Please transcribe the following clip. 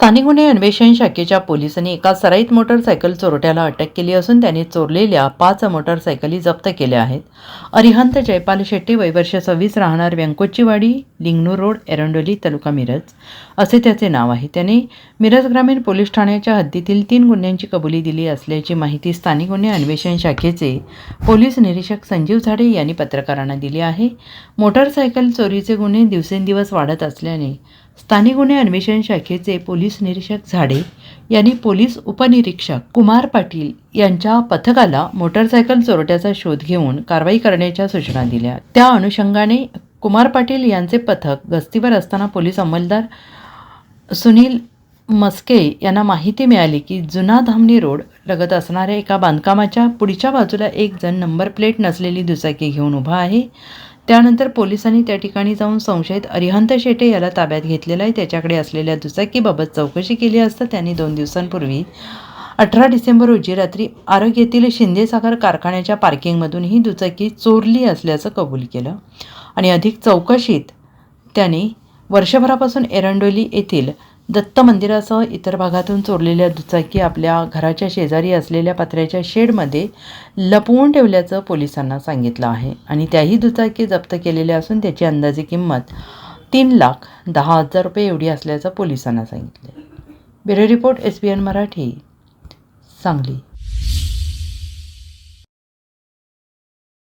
स्थानिक गुन्हे अन्वेषण शाखेच्या पोलिसांनी एका सराईत मोटरसायकल चोरट्याला अटक केली असून त्याने चोरलेल्या 5 मोटरसायकली जप्त केल्या आहेत. अरिहंत जयपाल शेट्टी, वय वर्ष 26, राहणार व्यंकोचीवाडी, लिंगणूर रोड, एरंडोली, तालुका मिरज असे त्याचे नाव आहे. त्याने मिरज ग्रामीण पोलीस ठाण्याच्या हद्दीतील 3 गुन्ह्यांची कबुली दिली असल्याची माहिती स्थानिक गुन्हे अन्वेषण शाखेचे पोलीस निरीक्षक संजीव झाडे यांनी पत्रकारांना दिली आहे. मोटरसायकल चोरीचे गुन्हे दिवसेंदिवस वाढत असल्याने स्थानिक गुन्हे अन्वेषण शाखेचे पोलीस निरीक्षक झाडे यांनी पोलीस उपनिरीक्षक कुमार पाटील यांच्या पथकाला मोटरसायकल चोरट्याचा शोध घेऊन कारवाई करण्याच्या सूचना दिल्या. त्या अनुषंगाने कुमार पाटील यांचे पथक गस्तीवर असताना पोलीस अंमलदार सुनील मस्के यांना माहिती मिळाली की जुना धामणी रोड लगत असणाऱ्या एका बांधकामाच्या पुढच्या बाजूला एक जण नंबर प्लेट नसलेली दुचाकी घेऊन उभा आहे. त्यानंतर पोलिसांनी त्या ठिकाणी जाऊन संशयित अरिहंत शेटे याला ताब्यात घेतलेला आहे. त्याच्याकडे असलेल्या दुचाकीबाबत चौकशी केली असता त्यांनी 2 दिवसांपूर्वी 18 डिसेंबर रोजी रात्री आरग येथील शिंदे साखर कारखान्याच्या पार्किंगमधून ही दुचाकी चोरली असल्याचं कबूल केलं आणि अधिक चौकशीत त्यांनी वर्षभरापासून एरंडोली येथील दत्त मंदिरासह इतर भागातून चोरलेल्या दुचाकी आपल्या घराच्या शेजारी असलेल्या पत्र्याच्या शेडमध्ये लपवून ठेवल्याचं पोलिसांना सांगितलं आहे आणि त्याही दुचाकी जप्त केलेल्या असून त्याची अंदाजे किंमत 3,10,000 रुपये एवढी असल्याचं पोलिसांना सांगितलं. Bureau report, SBN Marathi, Sangli.